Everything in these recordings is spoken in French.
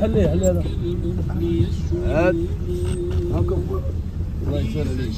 حليه هذا هات هاكم الله يسهل عليك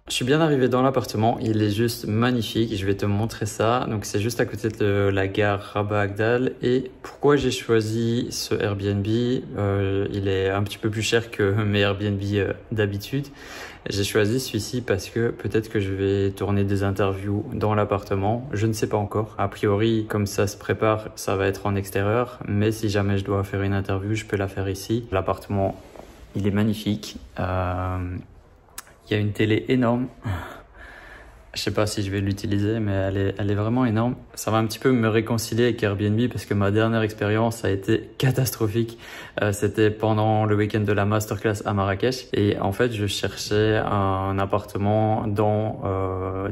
Je suis bien arrivé dans l'appartement, il est juste magnifique, je vais te montrer ça. Donc c'est juste à côté de la gare Rabat Agdal. Et pourquoi j'ai choisi ce Airbnb, il est un petit peu plus cher que mes Airbnb d'habitude. J'ai choisi celui-ci parce que peut-être que je vais tourner des interviews dans l'appartement, je ne sais pas encore. A priori, comme ça se prépare, ça va être en extérieur, mais si jamais je dois faire une interview, je peux la faire ici. L'appartement, il est magnifique. Il y a une télé énorme. Je sais pas si je vais l'utiliser, mais elle est vraiment énorme. Ça va un petit peu me réconcilier avec Airbnb parce que ma dernière expérience a été catastrophique. C'était pendant le week-end de la masterclass à Marrakech. Et en fait, je cherchais un appartement dans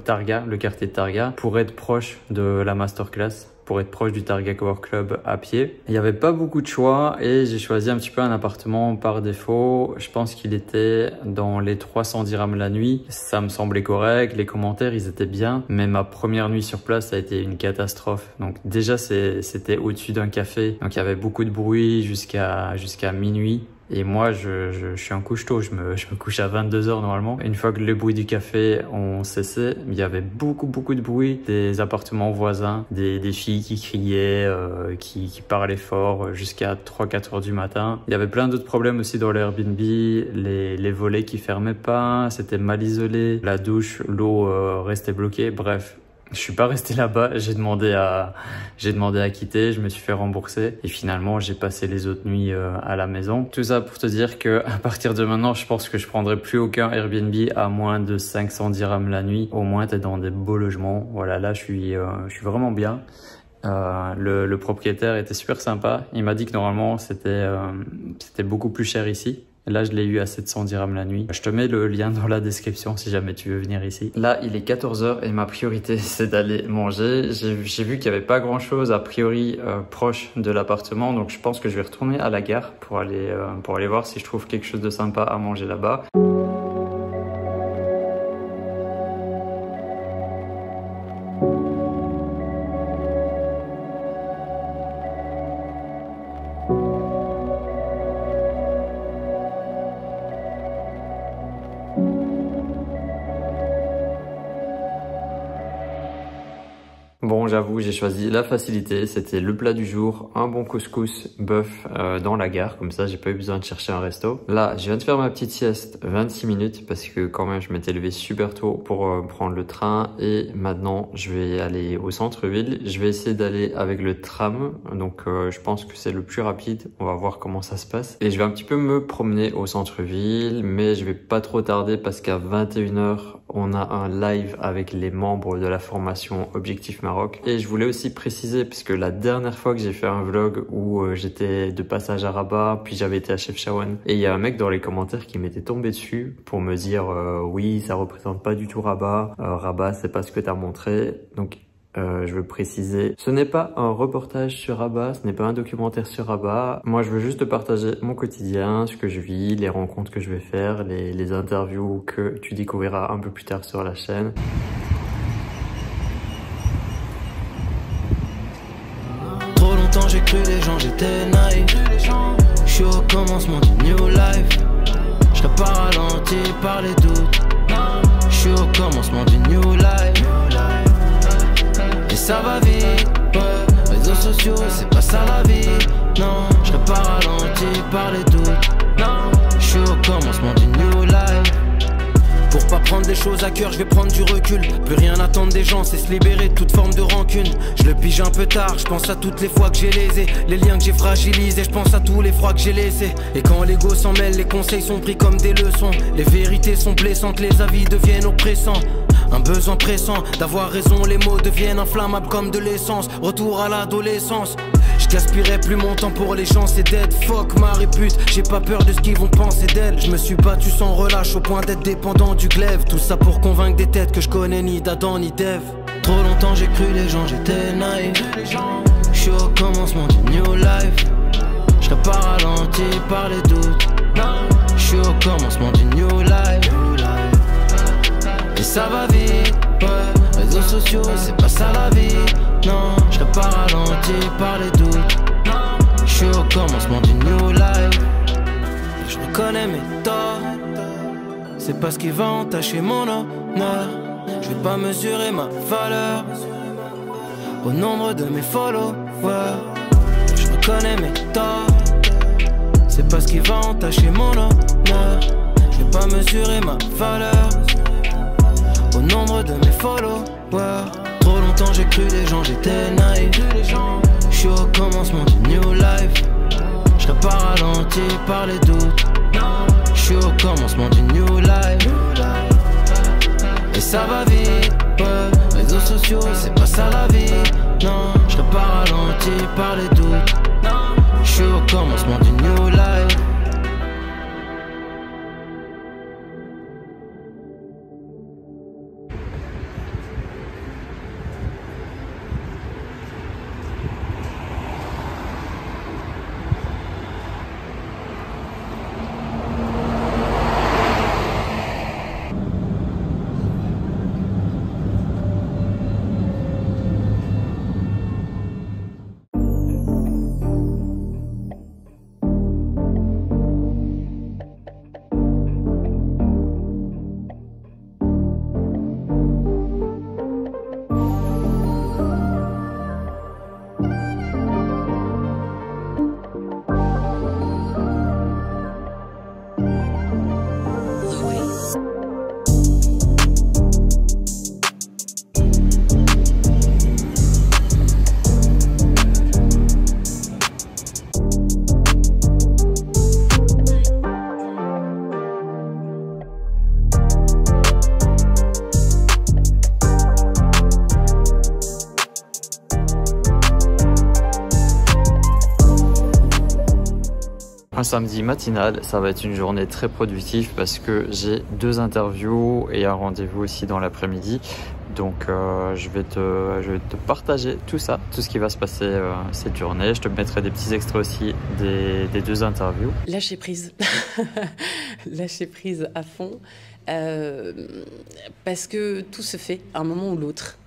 Targa, le quartier de Targa, pour être proche de la masterclass, pour être proche du Targa Cowork Club à pied. Il n'y avait pas beaucoup de choix et j'ai choisi un petit peu un appartement par défaut. Je pense qu'il était dans les 300 dirhams la nuit. Ça me semblait correct, les commentaires ils étaient bien, mais ma première nuit sur place ça a été une catastrophe. Donc déjà c'était au-dessus d'un café, donc il y avait beaucoup de bruit jusqu'à minuit. Et moi, je suis un couche-tôt, je me couche à 22 h normalement. Une fois que les bruits du café ont cessé, il y avait beaucoup de bruit, des appartements voisins, des filles qui criaient, qui parlaient fort jusqu'à 3-4 h du matin. Il y avait plein d'autres problèmes aussi dans l'Airbnb, les volets qui fermaient pas, c'était mal isolé, la douche, l'eau restait bloquée, bref. Je suis pas resté là-bas, j'ai demandé à quitter, je me suis fait rembourser et finalement j'ai passé les autres nuits à la maison. Tout ça pour te dire que à partir de maintenant, je pense que je prendrai plus aucun Airbnb à moins de 500 dirhams la nuit. Au moins t'es dans des beaux logements. Voilà, là je suis vraiment bien. Le propriétaire était super sympa. Il m'a dit que normalement c'était beaucoup plus cher ici. Là, je l'ai eu à 700 dirhams la nuit. Je te mets le lien dans la description si jamais tu veux venir ici. Là, il est 14 h et ma priorité, c'est d'aller manger. J'ai vu qu'il n'y avait pas grand-chose a priori proche de l'appartement. Donc, je pense que je vais retourner à la gare pour aller voir si je trouve quelque chose de sympa à manger là-bas. Bon, j'avoue, j'ai choisi la facilité. C'était le plat du jour, un bon couscous bœuf dans la gare. Comme ça, j'ai pas eu besoin de chercher un resto. Là, je viens de faire ma petite sieste, 26 minutes, parce que quand même, je m'étais levé super tôt pour prendre le train. Et maintenant, je vais aller au centre-ville. Je vais essayer d'aller avec le tram. Donc, je pense que c'est le plus rapide. On va voir comment ça se passe. Et je vais un petit peu me promener au centre-ville, mais je vais pas trop tarder parce qu'à 21h, on a un live avec les membres de la formation Objectif Maroc. Et je voulais aussi préciser, puisque la dernière fois que j'ai fait un vlog où j'étais de passage à Rabat, puis j'avais été à Chefchaouen, et il y a un mec dans les commentaires qui m'était tombé dessus pour me dire oui, ça représente pas du tout Rabat, Rabat c'est pas ce que t'as montré. Donc je veux préciser, ce n'est pas un reportage sur Rabat, ce n'est pas un documentaire sur Rabat. Moi, je veux juste partager mon quotidien, ce que je vis, les rencontres que je vais faire, les interviews que tu découvriras un peu plus tard sur la chaîne. Trop longtemps j'ai cru les gens, j'étais naïf. Je suis au commencement du new life. Je serais pas ralenti par les doutes. Je suis au commencement du new life. Et ça va vite, ouais. Réseaux sociaux, c'est pas ça la vie. Non, je serais pas ralenti par les doutes. Je suis au commencement du new life. Pour pas prendre les choses à cœur, je vais prendre du recul. Plus rien attendre des gens, c'est se libérer de toute forme de rancune. Je le pige un peu tard, je pense à toutes les fois que j'ai lésé, les liens que j'ai fragilisés, je pense à tous les froids que j'ai laissés. Et quand l'ego s'en mêle, les conseils sont pris comme des leçons. Les vérités sont blessantes, les avis deviennent oppressants. Un besoin pressant d'avoir raison, les mots deviennent inflammables comme de l'essence. Retour à l'adolescence. Je gaspillerai plus mon temps pour les gens, c'est dead. Fuck ma répute, j'ai pas peur de ce qu'ils vont penser d'elle. Je me suis battu sans relâche au point d'être dépendant du glaive. Tout ça pour convaincre des têtes que je connais ni d'Adam ni d'Ève. Trop longtemps j'ai cru les gens, j'étais naïf. Je suis au commencement du new life. Je serais pas ralenti par les doutes. Je suis au commencement du new life. Et ça va vite, ouais. Réseaux sociaux, c'est pas ça la vie. Non, je serais pas ralenti par les doutes. Je suis au commencement du new life. Je reconnais mes torts. C'est pas ce qui va entacher mon honneur. Je vais pas mesurer ma valeur au nombre de mes followers. Je reconnais mes torts. C'est pas ce qui va entacher mon honneur. Je vais pas mesurer ma valeur au nombre de mes followers. Trop longtemps j'ai cru les gens, j'étais naïf. Je suis au commencement du new life. Je serais pas ralenti par les doutes. Je suis au commencement du new life. Et ça va vite, ouais. Réseaux sociaux, c'est pas ça la vie. Non, je serais pas ralenti par les doutes. Je suis au commencement du new life. Un samedi matinal, ça va être une journée très productive parce que j'ai 2 interviews et un rendez-vous aussi dans l'après-midi. Donc je vais te partager tout ça, tout ce qui va se passer cette journée. Je te mettrai des petits extraits aussi des 2 interviews. Lâcher prise, lâcher prise à fond, parce que tout se fait à un moment ou l'autre.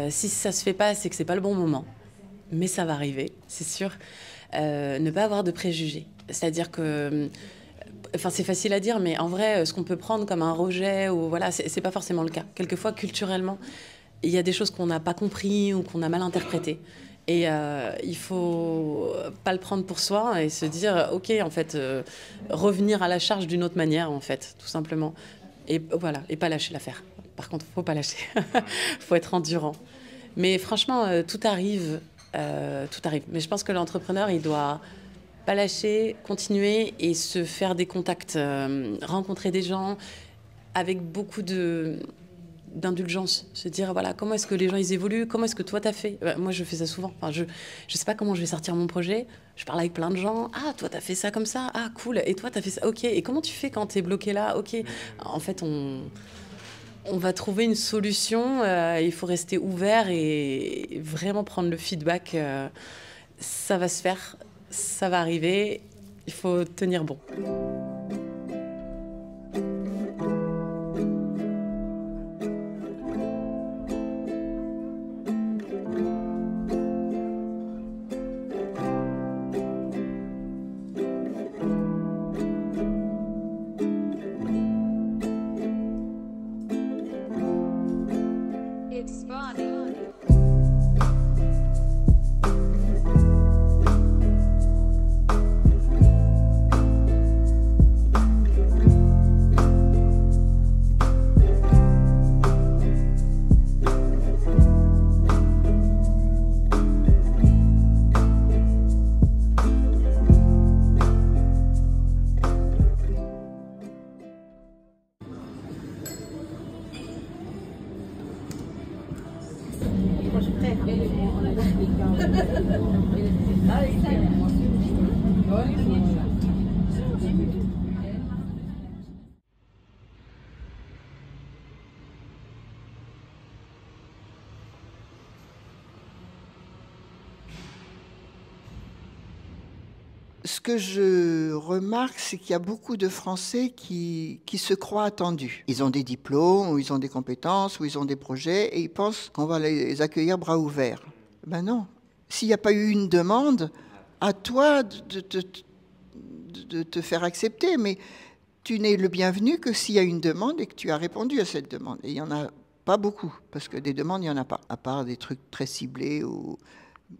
Si ça se fait pas, c'est que c'est pas le bon moment, mais ça va arriver, c'est sûr. Ne pas avoir de préjugés, c'est-à-dire que, enfin c'est facile à dire, mais en vrai, ce qu'on peut prendre comme un rejet ou voilà, c'est pas forcément le cas. Quelquefois, culturellement, il y a des choses qu'on n'a pas compris ou qu'on a mal interprétées. Et il faut pas le prendre pour soi et se dire, ok, en fait, revenir à la charge d'une autre manière, en fait, tout simplement. Et voilà, et pas lâcher l'affaire. Par contre, faut pas lâcher. Faut être endurant. Mais franchement, tout arrive. Tout arrive. Mais je pense que l'entrepreneur, il doit pas lâcher, continuer et se faire des contacts, rencontrer des gens avec beaucoup d'indulgence, se dire voilà comment est-ce que les gens ils évoluent, comment est-ce que toi t'as fait. Moi je fais ça souvent, enfin, je sais pas comment je vais sortir mon projet, je parle avec plein de gens, ah toi t'as fait ça comme ça, ah cool, et toi t'as fait ça, ok, et comment tu fais quand t'es bloqué là, ok. En fait on va trouver une solution, il faut rester ouvert et vraiment prendre le feedback, ça va se faire, ça va arriver, il faut tenir bon. Ce que je remarque, c'est qu'il y a beaucoup de Français qui se croient attendus. Ils ont des diplômes, ou ils ont des compétences, ou ils ont des projets, et ils pensent qu'on va les accueillir bras ouverts. Ben non. S'il n'y a pas eu une demande, à toi de te faire accepter, mais tu n'es le bienvenu que s'il y a une demande et que tu as répondu à cette demande. Et il n'y en a pas beaucoup, parce que des demandes, il n'y en a pas, à part des trucs très ciblés ou...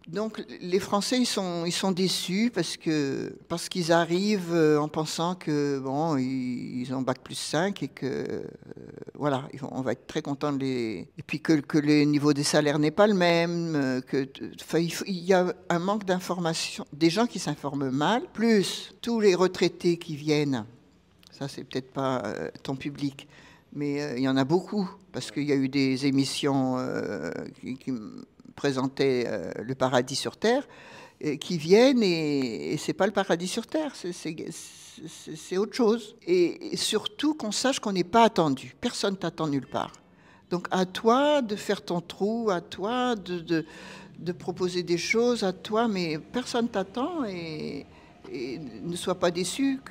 Donc les Français ils sont déçus parce qu'ils arrivent en pensant que bon ils ont bac+5 et que voilà on va être très content de les et puis que le niveau des salaires n'est pas le même il y a un manque d'information, des gens qui s'informent mal, plus tous les retraités qui viennent, ça c'est peut-être pas ton public, mais il y en a beaucoup parce qu'il y a eu des émissions qui présenter le paradis sur Terre, qui viennent et c'est pas le paradis sur Terre, c'est autre chose. Et surtout qu'on sache qu'on n'est pas attendu. Personne t'attend nulle part. Donc à toi de faire ton trou, à toi de proposer des choses, à toi, mais personne t'attend et ne sois pas déçu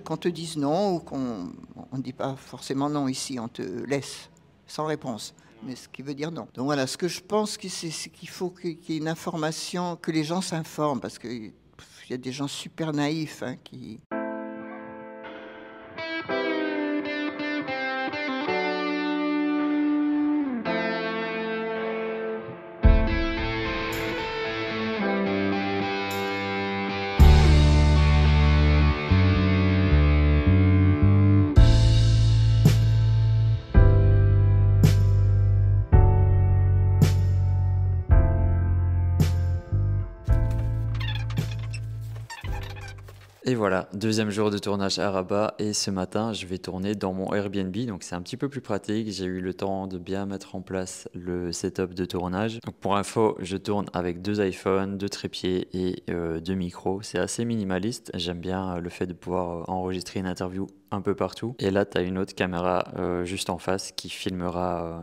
qu'on te dise non ou qu'on ne dit pas forcément non ici, on te laisse sans réponse. Mais ce qui veut dire non. Donc voilà, ce que je pense, c'est qu'il faut qu'il y ait une information, que les gens s'informent, parce qu'il y a des gens super naïfs qui... Et voilà, deuxième jour de tournage à Rabat et ce matin je vais tourner dans mon Airbnb, donc c'est un petit peu plus pratique, j'ai eu le temps de bien mettre en place le setup de tournage. Donc pour info, je tourne avec 2 iPhones, 2 trépieds et 2 micros, c'est assez minimaliste, j'aime bien le fait de pouvoir enregistrer une interview un peu partout. Et là, tu as une autre caméra juste en face qui filmera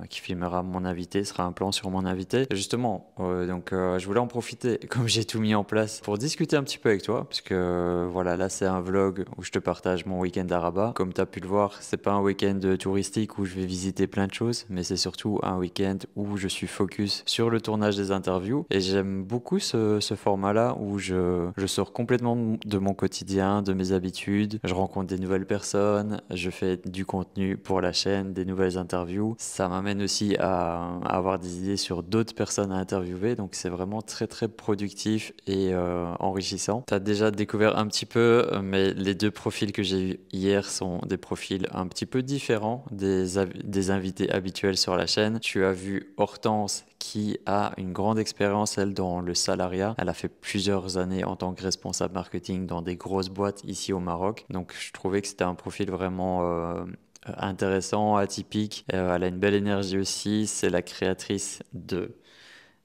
mon invité, sera un plan sur mon invité. Et justement, je voulais en profiter, comme j'ai tout mis en place, pour discuter un petit peu avec toi, parce que voilà, là, c'est un vlog où je te partage mon week-end à Rabat. Comme tu as pu le voir, c'est pas un week-end touristique où je vais visiter plein de choses, mais c'est surtout un week-end où je suis focus sur le tournage des interviews. Et j'aime beaucoup ce format-là où je sors complètement de mon quotidien, de mes habitudes, je rencontre des nouvelles personnes, personnes, je fais du contenu pour la chaîne, des nouvelles interviews. Ça m'amène aussi à avoir des idées sur d'autres personnes à interviewer, donc c'est vraiment très très productif et enrichissant. Tu as déjà découvert un petit peu, mais les deux profils que j'ai vus hier sont des profils un petit peu différents des invités habituels sur la chaîne. Tu as vu Hortense qui a une grande expérience, elle, dans le salariat. Elle a fait plusieurs années en tant que responsable marketing dans des grosses boîtes ici au Maroc. Donc, je trouvais que c'était un profil vraiment intéressant, atypique. Elle a une belle énergie aussi. C'est la créatrice de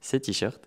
ces t-shirts.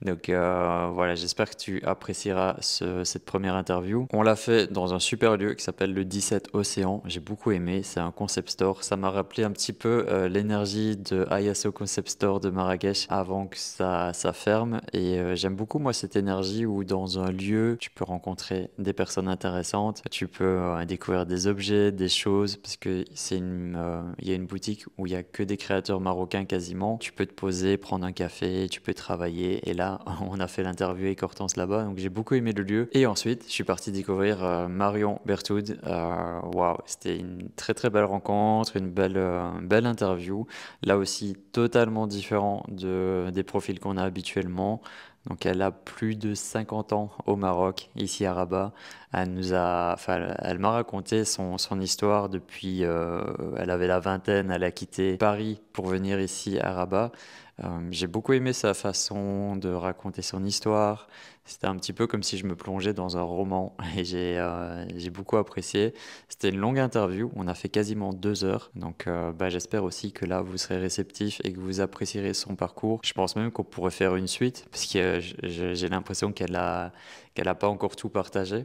Donc voilà, j'espère que tu apprécieras cette première interview. On l'a fait dans un super lieu qui s'appelle le 17 Océan. J'ai beaucoup aimé, c'est un concept store. Ça m'a rappelé un petit peu l'énergie de Ayaso Concept Store de Marrakech avant que ça ferme. Et j'aime beaucoup moi cette énergie où dans un lieu, tu peux rencontrer des personnes intéressantes, tu peux découvrir des objets, des choses, parce que il y a une boutique où il y a que des créateurs marocains quasiment. Tu peux te poser, prendre un café, tu peux travailler, et là on a fait l'interview avec Hortense là-bas, donc j'ai beaucoup aimé le lieu. Et ensuite je suis parti découvrir Marion Berthoud. Waouh, c'était une très très belle rencontre, une belle interview, là aussi totalement différent des profils qu'on a habituellement. Donc elle a plus de 50 ans au Maroc, ici à Rabat. Elle m'a raconté son histoire depuis, elle avait la vingtaine, elle a quitté Paris pour venir ici à Rabat. J'ai beaucoup aimé sa façon de raconter son histoire. C'était un petit peu comme si je me plongeais dans un roman et j'ai beaucoup apprécié. C'était une longue interview, on a fait quasiment 2 heures. Donc j'espère aussi que là vous serez réceptif et que vous apprécierez son parcours. Je pense même qu'on pourrait faire une suite parce que j'ai l'impression qu'elle a pas encore tout partagé.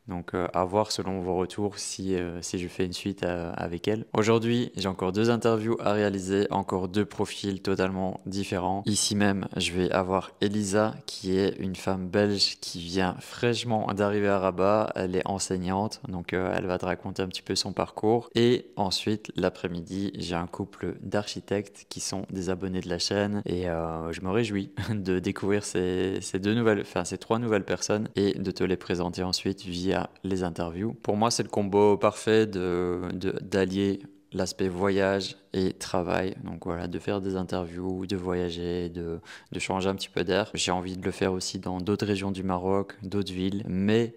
Donc à voir selon vos retours si je fais une suite avec elle. Aujourd'hui, j'ai encore 2 interviews à réaliser, encore 2 profils totalement différents. Ici même, je vais avoir Elisa, qui est une femme belge qui vient fraîchement d'arriver à Rabat. Elle est enseignante, donc elle va te raconter un petit peu son parcours. Et ensuite, l'après-midi, j'ai un couple d'architectes qui sont des abonnés de la chaîne et je me réjouis de découvrir ces 3 nouvelles personnes et de te les présenter ensuite via les interviews. Pour moi, c'est le combo parfait d'allier l'aspect voyage et travail. Donc voilà, de faire des interviews, de voyager, de changer un petit peu d'air. J'ai envie de le faire aussi dans d'autres régions du Maroc, d'autres villes. Mais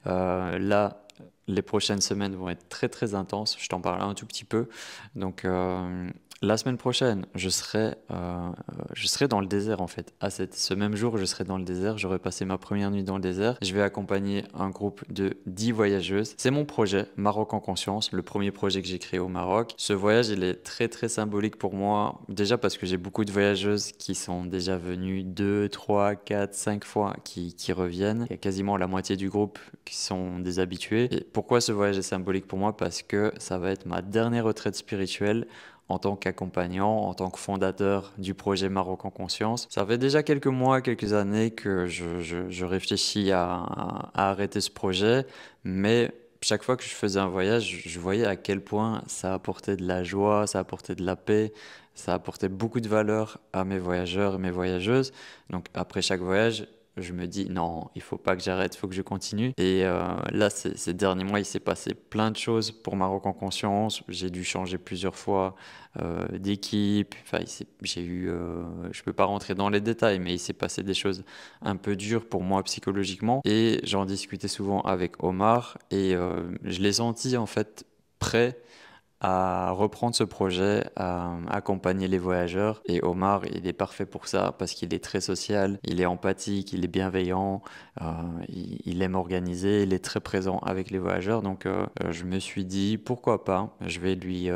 là, les prochaines semaines vont être très très intenses. Je t'en parle un tout petit peu. Donc la semaine prochaine, je serai dans le désert en fait. Ce même jour, je serai dans le désert. J'aurai passé ma première nuit dans le désert. Je vais accompagner un groupe de 10 voyageuses. C'est mon projet, Maroc en conscience, le premier projet que j'ai créé au Maroc. Ce voyage, il est très très symbolique pour moi. Déjà parce que j'ai beaucoup de voyageuses qui sont déjà venues 2, 3, 4, 5 fois, qui reviennent. Il y a quasiment la moitié du groupe qui sont des habitués. Et pourquoi ce voyage est symbolique pour moi? Parce que ça va être ma dernière retraite spirituelle en tant qu'accompagnant, en tant que fondateur du projet Maroc en conscience. Ça fait déjà quelques mois, quelques années que je réfléchis à arrêter ce projet, mais chaque fois que je faisais un voyage, je voyais à quel point ça apportait de la joie, ça apportait de la paix, ça apportait beaucoup de valeur à mes voyageurs et mes voyageuses. Donc après chaque voyage, je me dis non, il faut pas que j'arrête, il faut que je continue. Et là, ces derniers mois, il s'est passé plein de choses pour Maroc en conscience. J'ai dû changer plusieurs fois d'équipe. Enfin, je peux pas rentrer dans les détails, mais il s'est passé des choses un peu dures pour moi psychologiquement. Et j'en discutais souvent avec Omar et je l'ai senti en fait prêt à reprendre ce projet, à accompagner les voyageurs. Et Omar, il est parfait pour ça parce qu'il est très social, il est empathique, il est bienveillant, il aime organiser, il est très présent avec les voyageurs. Donc je me suis dit, pourquoi pas, je vais lui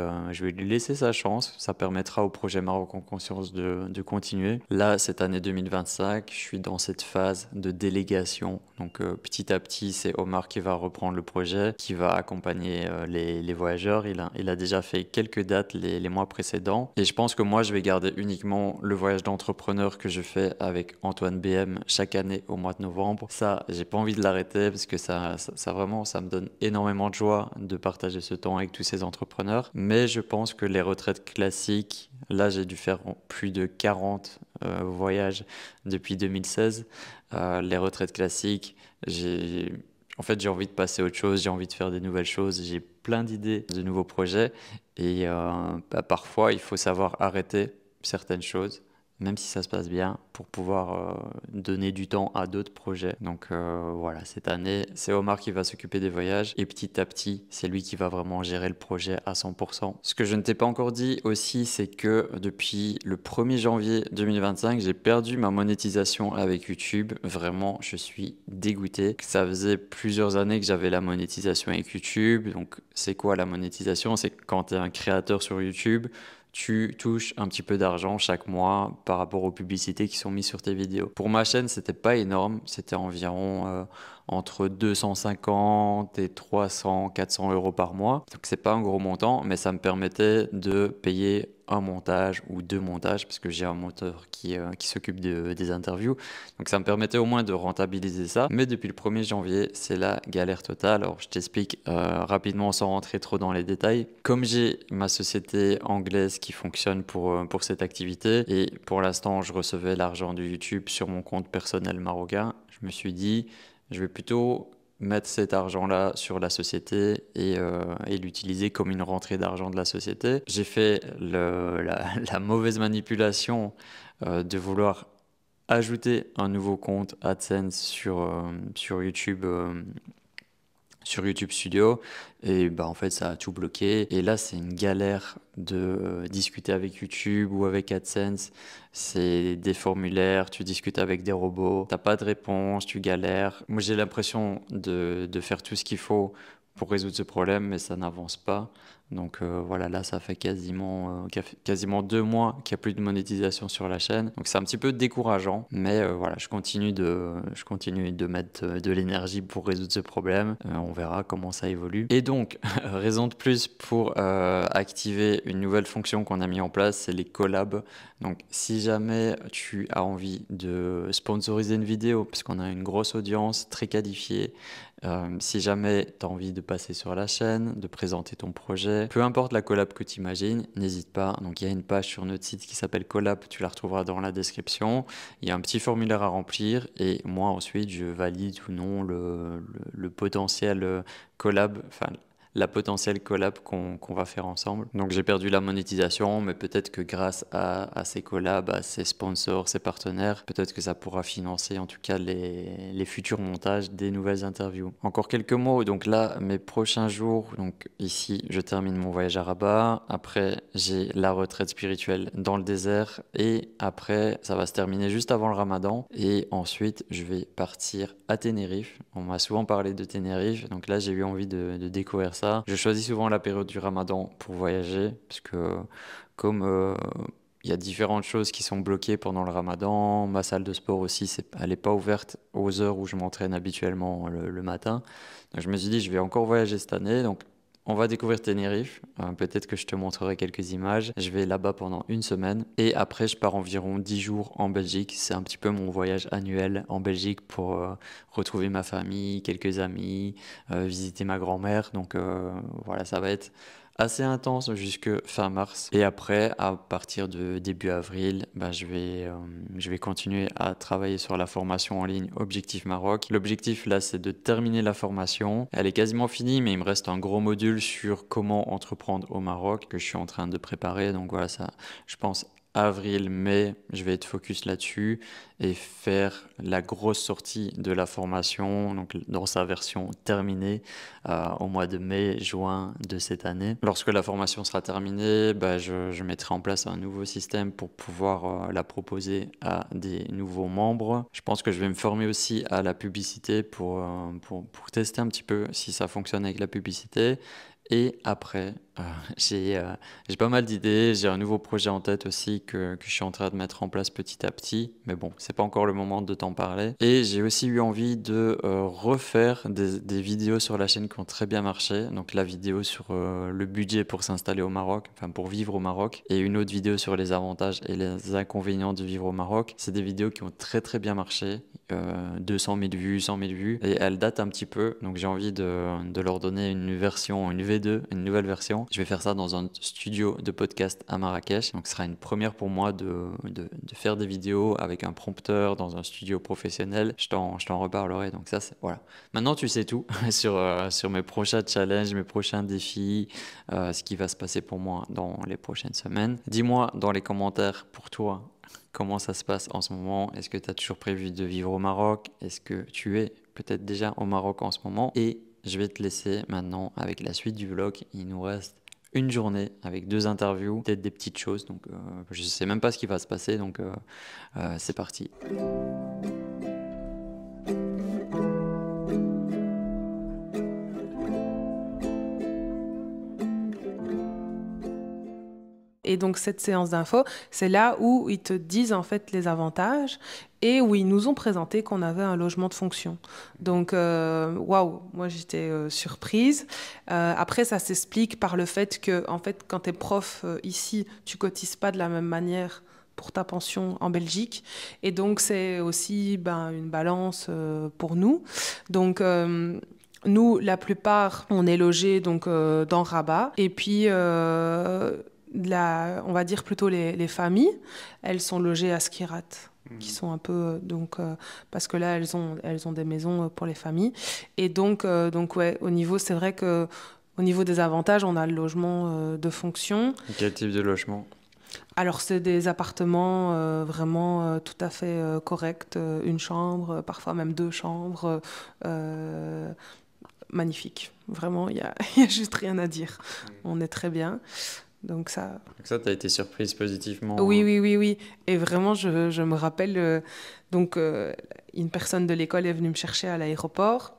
laisser sa chance. Ça permettra au projet Maroc en conscience de continuer. Là, cette année 2025, je suis dans cette phase de délégation. Donc petit à petit, c'est Omar qui va reprendre le projet, qui va accompagner les voyageurs. Il a déjà fait quelques dates les mois précédents. Et je pense que moi, je vais garder uniquement le voyage d'entrepreneur que je fais avec Antoine BM chaque année au mois de novembre. Ça, j'ai pas envie de l'arrêter parce que ça vraiment, ça me donne énormément de joie de partager ce temps avec tous ces entrepreneurs. Mais je pense que les retraites classiques, là, j'ai dû faire plus de 40 voyages depuis 2016. Les retraites classiques, En fait, j'ai envie de passer à autre chose, j'ai envie de faire des nouvelles choses, j'ai plein d'idées de nouveaux projets et parfois il faut savoir arrêter certaines choses, même si ça se passe bien, pour pouvoir donner du temps à d'autres projets. Donc voilà, cette année, c'est Omar qui va s'occuper des voyages et petit à petit, c'est lui qui va vraiment gérer le projet à 100%. Ce que je ne t'ai pas encore dit aussi, c'est que depuis le 1er janvier 2025, j'ai perdu ma monétisation avec YouTube. Vraiment, je suis dégoûté. Ça faisait plusieurs années que j'avais la monétisation avec YouTube. Donc c'est quoi la monétisation? C'est quand tu es un créateur sur YouTube, tu touches un petit peu d'argent chaque mois par rapport aux publicités qui sont mises sur tes vidéos. Pour ma chaîne, c'était pas énorme, c'était environ entre 250 et 300, 400 euros par mois. Donc c'est pas un gros montant, mais ça me permettait de payer un montage ou 2 montages, parce que j'ai un monteur qui s'occupe des interviews. Donc ça me permettait au moins de rentabiliser ça. Mais depuis le 1er janvier, c'est la galère totale. Alors je t'explique rapidement sans rentrer trop dans les détails. Comme j'ai ma société anglaise qui fonctionne pour cette activité, et pour l'instant je recevais l'argent de YouTube sur mon compte personnel marocain, je me suis dit, je vais plutôt mettre cet argent-là sur la société et l'utiliser comme une rentrée d'argent de la société. J'ai fait la mauvaise manipulation de vouloir ajouter un nouveau compte AdSense sur YouTube. Sur YouTube Studio, et bah en fait ça a tout bloqué, et là c'est une galère de discuter avec YouTube ou avec AdSense. C'est des formulaires, tu discutes avec des robots, t'as pas de réponse, tu galères. Moi j'ai l'impression de faire tout ce qu'il faut pour résoudre ce problème, mais ça n'avance pas. Donc voilà, là ça fait quasiment 2 mois qu'il n'y a plus de monétisation sur la chaîne. Donc c'est un petit peu décourageant, mais voilà, je continue de mettre de l'énergie pour résoudre ce problème. On verra comment ça évolue. Et donc, raison de plus pour activer une nouvelle fonction qu'on a mis en place, c'est les collabs. Donc si jamais tu as envie de sponsoriser une vidéo, parce qu'on a une grosse audience très qualifiée, si jamais tu as envie de passer sur la chaîne, de présenter ton projet, peu importe la collab que tu imagines, n'hésite pas. Donc il y a une page sur notre site qui s'appelle Collab, tu la retrouveras dans la description. Il y a un petit formulaire à remplir et moi ensuite je valide ou non le potentiel collab, enfin la potentielle collab qu'on va faire ensemble. Donc j'ai perdu la monétisation, mais peut-être que grâce à ces collabs, à ces sponsors, ces partenaires, peut-être que ça pourra financer en tout cas les futurs montages des nouvelles interviews. Encore quelques mots, donc là mes prochains jours, donc ici je termine mon voyage à Rabat, après j'ai la retraite spirituelle dans le désert, et après ça va se terminer juste avant le Ramadan, et ensuite je vais partir à Tenerife. On m'a souvent parlé de Tenerife, donc là j'ai eu envie de découvrir ça. Je choisis souvent la période du Ramadan pour voyager, parce que comme il y a différentes choses qui sont bloquées pendant le Ramadan, ma salle de sport aussi, elle n'est pas ouverte aux heures où je m'entraîne habituellement le matin. Donc je me suis dit, je vais encore voyager cette année, donc on va découvrir Tenerife, peut-être que je te montrerai quelques images. Je vais là-bas pendant 1 semaine et après je pars environ 10 jours en Belgique. C'est un petit peu mon voyage annuel en Belgique pour retrouver ma famille, quelques amis, visiter ma grand-mère. Donc voilà, ça va être assez intense jusque fin mars. Et après, à partir de début avril, je vais continuer à travailler sur la formation en ligne Objectif Maroc. L'objectif là, c'est de terminer la formation. Elle est quasiment finie, mais il me reste un gros module sur comment entreprendre au Maroc que je suis en train de préparer. Donc voilà, ça, je pense avril, mai, je vais être focus là-dessus et faire la grosse sortie de la formation, donc dans sa version terminée, au mois de mai, juin de cette année. Lorsque la formation sera terminée, je mettrai en place un nouveau système pour pouvoir la proposer à des nouveaux membres. Je pense que je vais me former aussi à la publicité pour tester un petit peu si ça fonctionne avec la publicité. Et après, j'ai pas mal d'idées, j'ai un nouveau projet en tête aussi que je suis en train de mettre en place petit à petit, mais bon, c'est pas encore le moment de t'en parler. Et j'ai aussi eu envie de refaire des vidéos sur la chaîne qui ont très bien marché, donc la vidéo sur le budget pour s'installer au Maroc, enfin pour vivre au Maroc, et une autre vidéo sur les avantages et les inconvénients de vivre au Maroc. C'est des vidéos qui ont très très bien marché, 200 000 vues, 100 000 vues, et elles datent un petit peu, donc j'ai envie de leur donner une version, une V2, une nouvelle version. Je vais faire ça dans un studio de podcast à Marrakech. Donc, ce sera une première pour moi de faire des vidéos avec un prompteur dans un studio professionnel. Je t'en reparlerai. Donc, ça, voilà. Maintenant, tu sais tout sur mes prochains challenges, mes prochains défis, ce qui va se passer pour moi dans les prochaines semaines. Dis-moi dans les commentaires pour toi comment ça se passe en ce moment. Est-ce que tu as toujours prévu de vivre au Maroc? Est-ce que tu es peut-être déjà au Maroc en ce moment? Et je vais te laisser maintenant avec la suite du vlog. Il nous reste une journée avec 2 interviews, peut-être des petites choses. Donc, je ne sais même pas ce qui va se passer. Donc, c'est parti. Et donc cette séance d'info, c'est là où ils te disent en fait les avantages et où ils nous ont présenté qu'on avait un logement de fonction. Donc waouh, moi j'étais surprise. Après ça s'explique par le fait que en fait quand tu es prof ici, tu cotises pas de la même manière pour ta pension en Belgique. Et donc c'est aussi une balance pour nous. Donc nous, la plupart, on est logés donc dans Rabat. Et puis on va dire plutôt les familles, elles sont logées à Skirat, qui sont un peu parce que là elles ont des maisons pour les familles. Et donc ouais, c'est vrai que au niveau des avantages, on a le logement de fonction. Quel type de logement? Alors c'est des appartements vraiment tout à fait corrects, une chambre, parfois même 2 chambres, magnifiques. Vraiment, il y a juste rien à dire. On est très bien. Donc ça, tu as été surprise positivement? Oui. Et vraiment, je me rappelle, une personne de l'école est venue me chercher à l'aéroport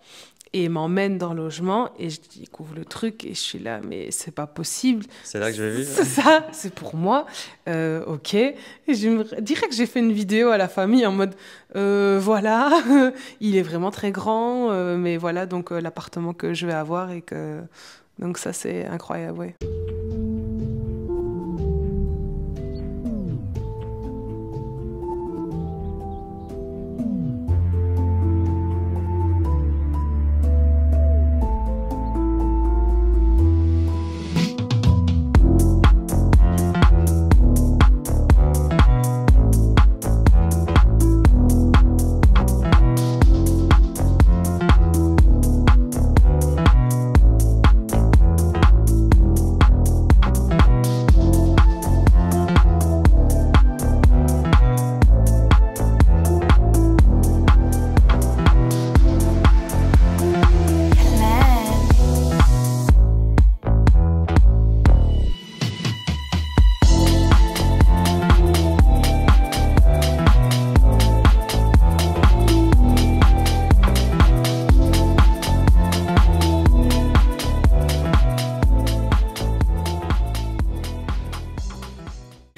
et m'emmène dans le logement et je découvre le truc et je suis là, mais c'est pas possible. C'est là que je vais vivre. C'est ça, c'est pour moi. Ok. Et je dirais que j'ai fait une vidéo à la famille en mode, voilà, il est vraiment très grand, mais voilà donc l'appartement que je vais avoir et que... Donc ça, c'est incroyable, ouais.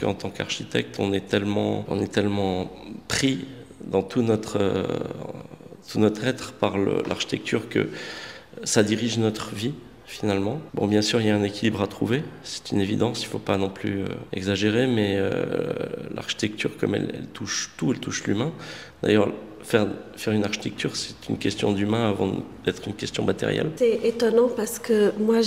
En tant qu'architecte, on est tellement pris dans tout notre être par l'architecture que ça dirige notre vie finalement. Bon, bien sûr, il y a un équilibre à trouver, c'est une évidence, il ne faut pas non plus exagérer, mais l'architecture, comme elle touche tout, elle touche l'humain. D'ailleurs, faire une architecture, c'est une question d'humain avant d'être une question matérielle. C'est étonnant parce que moi,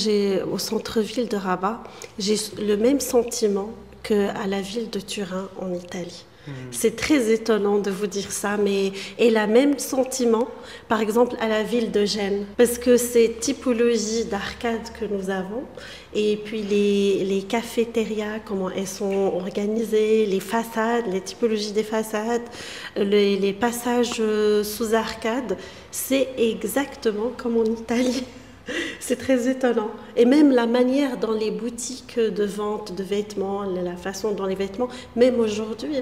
au centre-ville de Rabat, j'ai le même sentiment qu'à la ville de Turin en Italie. C'est très étonnant de vous dire ça, mais et le même sentiment, par exemple, à la ville de Gênes, parce que ces typologies d'arcades que nous avons, et puis les cafétérias, comment elles sont organisées, les façades, les typologies des façades, les passages sous arcades, c'est exactement comme en Italie. C'est très étonnant. Et même la manière dans les boutiques de vente de vêtements, la façon dont les vêtements, même aujourd'hui,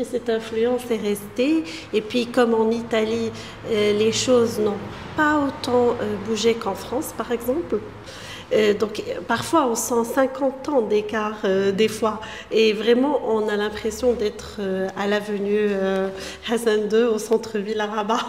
cette influence est restée. Et puis comme en Italie, les choses n'ont pas autant bougé qu'en France, par exemple. Donc parfois on sent 50 ans d'écart des fois. Et vraiment, on a l'impression d'être à l'avenue Hassan II au centre-ville à Rabat.